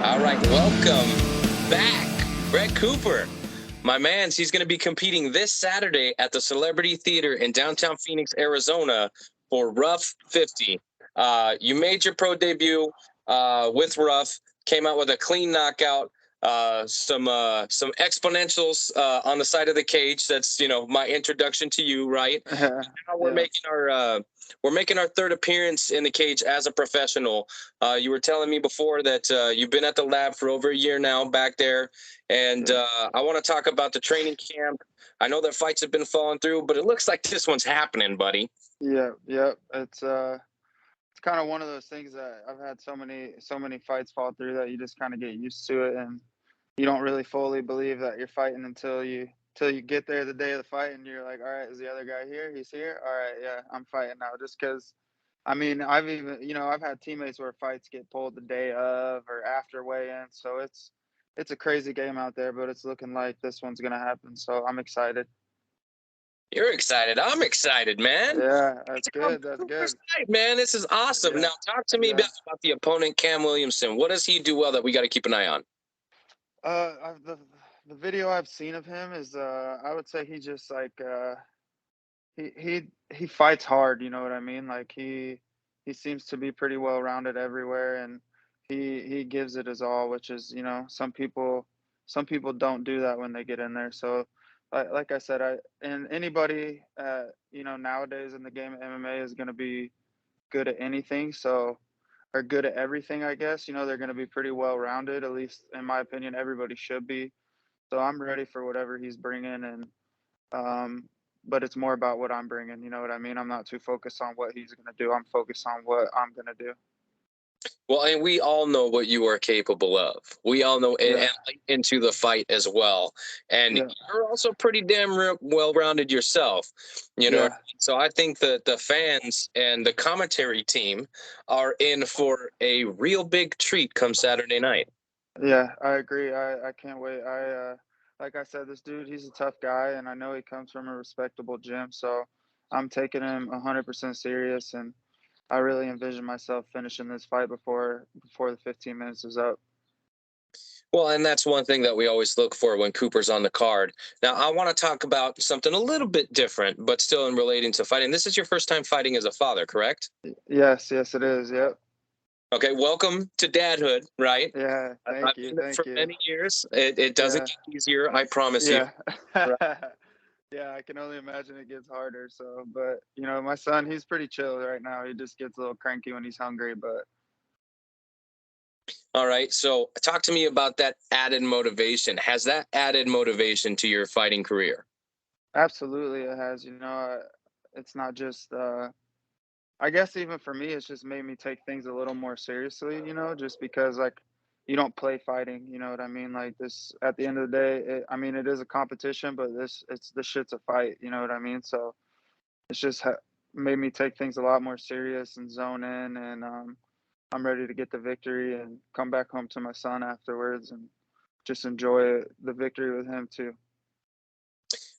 All right, welcome back, Bret Cooper. My man, he's going to be competing this Saturday at the Celebrity Theater in downtown Phoenix, Arizona for RUF 50. You made your pro debut with RUF, came out with a clean knockout, some exponentials on the side of the cage. That's, my introduction to you, right? Now we're Yeah. making our third appearance in the cage as a professional. You were telling me before that you've been at the lab for over a year now back there, and I want to talk about the training camp. I know that fights have been falling through, but it looks like this one's happening, buddy. Yeah. It's kind of one of those things that I've had so many fights fall through that you just kind of get used to it, and you don't really fully believe that you're fighting until you get there the day of the fight, and you're like, all right, is the other guy here? He's here. All right, yeah, I'm fighting now. Just because, I mean, I've had teammates where fights get pulled the day of or after weigh-in, so it's a crazy game out there, but it's looking like this one's gonna happen. So I'm excited. You're excited. I'm excited, man. Yeah, that's I'm good. That's super good. excited, man. This is awesome. Yeah, Now, talk to me yeah. about the opponent, Cam Williamson. What does he do well that we got to keep an eye on? The video I've seen of him is, I would say he just like, he fights hard. You know what I mean? Like he seems to be pretty well rounded everywhere, and he gives it his all, which is, some people don't do that when they get in there. So, like I said, and anybody, nowadays in the game of MMA is going to be good at anything. So, are good at everything, I guess. They're going to be pretty well rounded. At least, in my opinion, everybody should be. So I'm ready for whatever he's bringing, and um, but it's more about what I'm bringing. You know what I mean? I'm not too focused on what he's going to do. I'm focused on what I'm going to do. Well, and we all know what you are capable of. We all know, Yeah, and into the fight as well. And yeah, you're also pretty damn well-rounded yourself. yeah, So I think that the fans and the commentary team are in for a real big treat come Saturday night. yeah. I agree. I can't wait. Like I said, this dude, he's a tough guy, and I know he comes from a respectable gym. So I'm taking him 100% serious, and I really envision myself finishing this fight before the 15 minutes is up. Well, and that's one thing that we always look for when Cooper's on the card. Now, I want to talk about something a little bit different, but still in relating to fighting. This is your first time fighting as a father, correct? Yes, yes, it is. Yep. Okay, welcome to dadhood, right? Yeah. I've Thank you. been there for Thank you. many years. It doesn't Yeah. get easier, I promise you. Yeah. Right. Yeah, I can only imagine it gets harder. So, but my son, he's pretty chill right now. He just gets a little cranky when he's hungry, but All right, so talk to me about that added motivation. Has that added motivation to your fighting career? absolutely it has. It's not just I guess even for me it's just made me take things a little more seriously, just because like you don't play fighting, you know what I mean? Like this at the end of the day, I mean it is a competition, but this shit's a fight, you know what I mean? So, it's just made me take things a lot more serious and zone in, and I'm ready to get the victory and come back home to my son afterwards and just enjoy the victory with him too.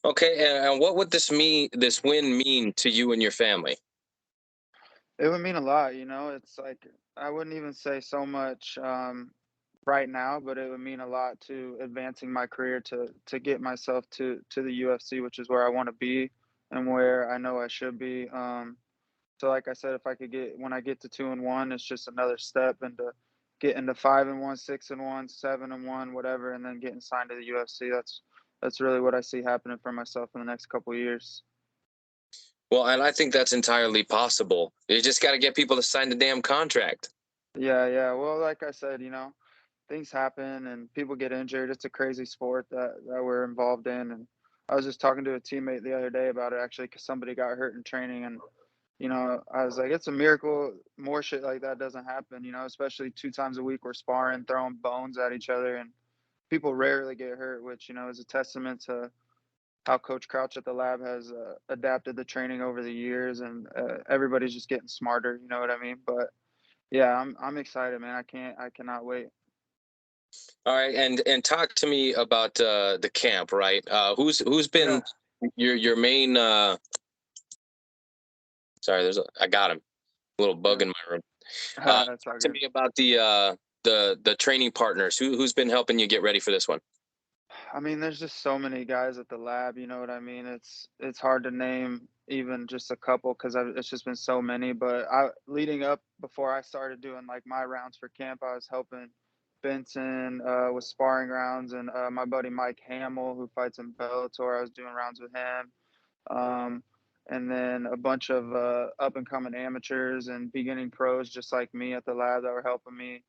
Okay, and what would this win mean to you and your family? It would mean a lot, It's like I wouldn't even say so much right now, but it would mean a lot to advancing my career to get myself to the UFC, which is where I want to be and where I know I should be. So like I said, if I could get when I get to 2-1, it's just another step into getting to 5-1, 6-1, 7-1, whatever, and then getting signed to the UFC. That's really what I see happening for myself in the next couple years. Well, and I think that's entirely possible. You just got to get people to sign the damn contract. Yeah, yeah. Well, like I said, things happen and people get injured. It's a crazy sport that we're involved in, and I was just talking to a teammate the other day about it actually because somebody got hurt in training, and I was like, it's a miracle more shit like that doesn't happen, especially 2 times a week we're sparring, throwing bones at each other, and people rarely get hurt, which, is a testament to how Coach Crouch at the lab has adapted the training over the years, and everybody's just getting smarter, you know what I mean? But yeah, I'm excited, man. I cannot wait. All right, and talk to me about the camp, right? Who's been Yeah, your main? Sorry, I got him. A little bug yeah. in my room. That's all Talk to good. me about the training partners? Who's been helping you get ready for this one? I mean, there's just so many guys at the lab, you know what I mean? It's hard to name even just a couple because it's just been so many. But I leading up before I started doing like my rounds for camp, I was helping Benson with sparring rounds, and my buddy Mike Hamill, who fights in Bellator. I was doing rounds with him, um, and then a bunch of up and coming amateurs and beginning pros just like me at the lab that were helping me.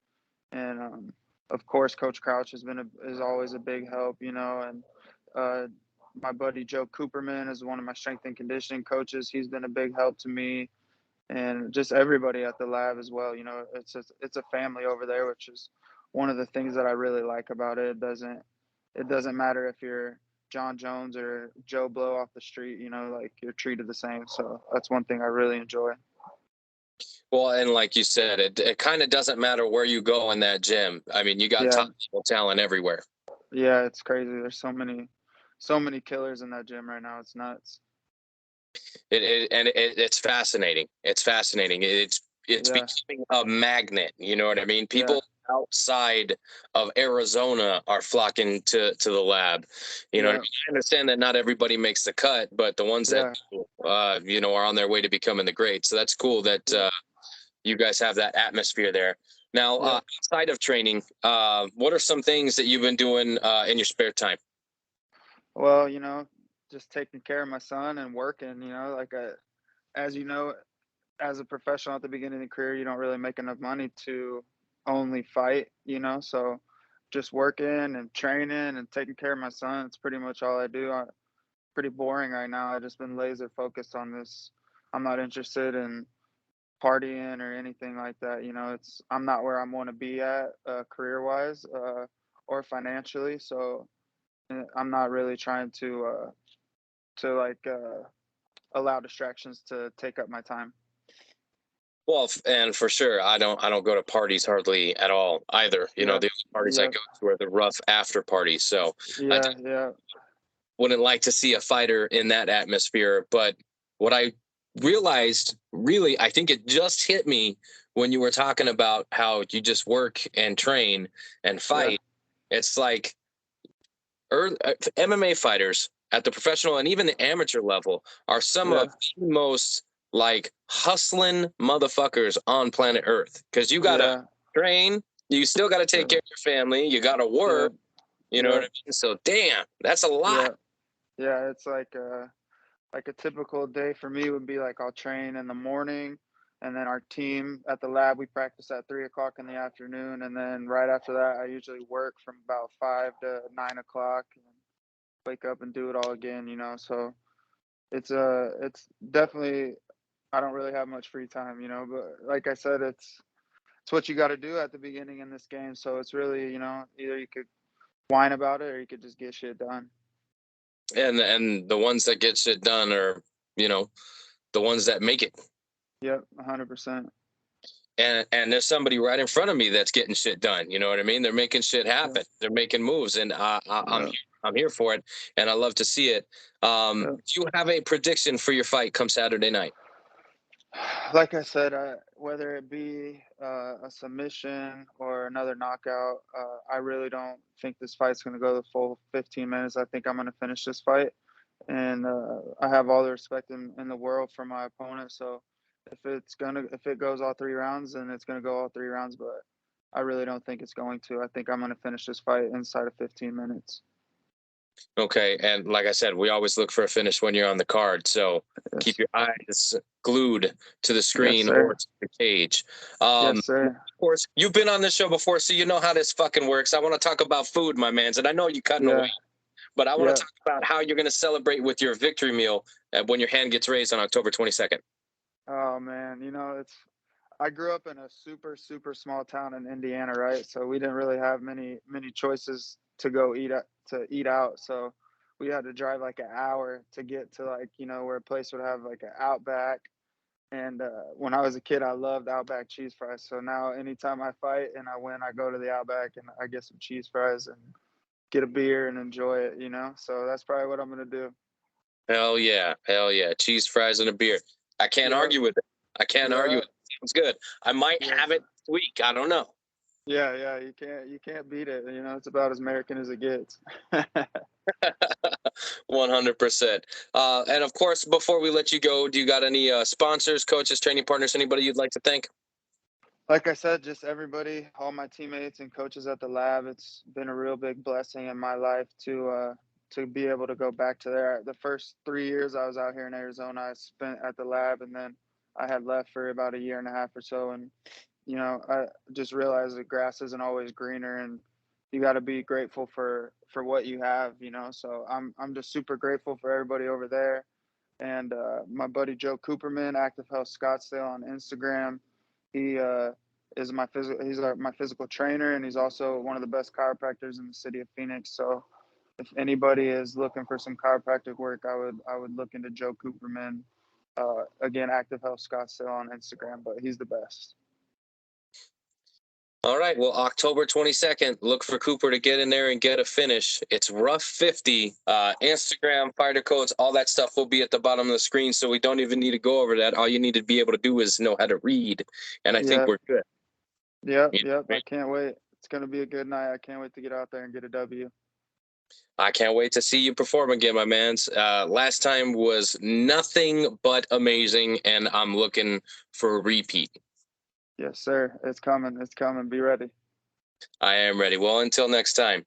And of course, Coach Crouch is always a big help, you know. And uh, my buddy Joe Cooperman is one of my strength and conditioning coaches. He's been a big help to me, and just everybody at the lab as well. You know, it's a family over there, which is one of the things that I really like about it. It doesn't matter if you're John Jones or Joe Blow off the street. You know, like you're treated the same. So that's one thing I really enjoy. Well, and like you said, it kind of doesn't matter where you go in that gym. I mean, you got Yeah, top level talent everywhere. yeah, it's crazy. There's so many killers in that gym right now. It's nuts. It's fascinating. It's fascinating. It's Yeah, becoming a magnet. You know what I mean? yeah, People outside of Arizona are flocking to the lab. You know what I yeah, mean? I understand that not everybody makes the cut, but the ones that yeah, are on their way to becoming the great. So that's cool that yeah, you guys have that atmosphere there. Now, yeah. outside of training, what are some things that you've been doing in your spare time? Well, just taking care of my son and working. As you know, as a professional at the beginning of the career, you don't really make enough money to only fight. So just working and training and taking care of my son. It's pretty much all I do. Pretty boring right now. I just been laser focused on this. I'm not interested in partying or anything like that. I'm not where I want to be at career wise or financially. So I'm not really trying to allow distractions to take up my time. Well, and for sure, I don't go to parties hardly at all either. You know, Yeah. the only parties I Yeah. go to are the rough after parties. So I Yeah. Yeah. wouldn't like to see a fighter in that atmosphere. But what I realized, really, I think it just hit me when you were talking about how you just work and train and Yeah. fight. It's like MMA fighters at the professional and even the amateur level are some Yeah. of the most like hustling motherfuckers on planet Earth because you gotta Yeah. train, you still gotta take Yeah. care of your family, you gotta Yeah. work. You know what Yeah. I mean? So damn, that's a lot. Yeah. Yeah. It's like a typical day for me would be like I'll train in the morning, and then our team at the lab we practice at 3 o'clock in the afternoon, and then right after that I usually work from about 5 to 9 o'clock and wake up and do it all again. So it's definitely I don't really have much free time, but like I said, it's what you got to do at the beginning in this game. So it's really, either you could whine about it or you could just get shit done. And the ones that get shit done are, you know, the ones that make it. Yep, 100%. And there's somebody right in front of me that's getting shit done. You know what I mean? They're making shit Yeah, happen. They're making moves, and yeah, I'm here for it, and I love to see it. yeah. Do you have a prediction for your fight come Saturday night? Like I said, whether it be a submission or another knockout, I really don't think this fight's going to go the full 15 minutes. I think I'm going to finish this fight, and I have all the respect in the world for my opponent. So if it goes all 3 rounds, then it's gonna go all 3 rounds. But I really don't think it's going to. I think I'm gonna finish this fight inside of 15 minutes. Okay, and like I said, we always look for a finish when you're on the card. So keep Yes, your eyes glued to the yes, screen or sir. to the cage. Yes, Of sir. course, you've been on this show before, so you know how this fucking works. I want to talk about food, my man's, and I know you're cutting away, Yeah, but I want yeah. to talk about how you're going to celebrate with your victory meal when your hand gets raised on October 22nd. Oh man, it's. I grew up in a super super small town in Indiana, right? So we didn't really have many choices to go eat out. So we had to drive like an hour to get to like where a place would have like an Outback. And when I was a kid, I loved Outback cheese fries. So now, anytime I fight and I win, I go to the Outback and I get some cheese fries and get a beer and enjoy it. So that's probably what I'm gonna do. Hell yeah, cheese fries and a beer. I can't Yep. argue with it. I can't argue Yeah. with it. Sounds good. I might Yes. have it this week. I don't know. Yeah, you can't beat it. You know, it's about as American as it gets. 100%. And of course, before we let you go, do you got any sponsors, coaches, training partners, anybody you'd like to thank? Like I said, just everybody, all my teammates and coaches at the lab. It's been a real big blessing in my life to be able to go back to there. The first 3 years I was out here in Arizona, I spent at the lab, and then I had left for about a year and a half or so. And you know, I just realized the grass isn't always greener, and you got to be grateful for what you have. You know, so I'm just super grateful for everybody over there. And my buddy Joe Cooperman, Active Health Scottsdale on Instagram. He is my physical trainer, and he's also one of the best chiropractors in the city of Phoenix. So if anybody is looking for some chiropractic work, I would look into Joe Cooperman. Again, Active Health Scottsdale on Instagram, but he's the best. All right. Well, October 22nd, look for Cooper to get in there and get a finish. It's RUF 50. Instagram, fighter codes, all that stuff will be at the bottom of the screen. So we don't even need to go over that. All you need to be able to do is know how to read. And I think Yeah, we're good. yep, You know yep. what I mean? I can't wait. It's gonna be a good night. I can't wait to get out there and get a W. I can't wait to see you perform again, my man. Last time was nothing but amazing, and I'm looking for a repeat. Yes, sir. It's coming. It's coming. Be ready. I am ready. Well, until next time.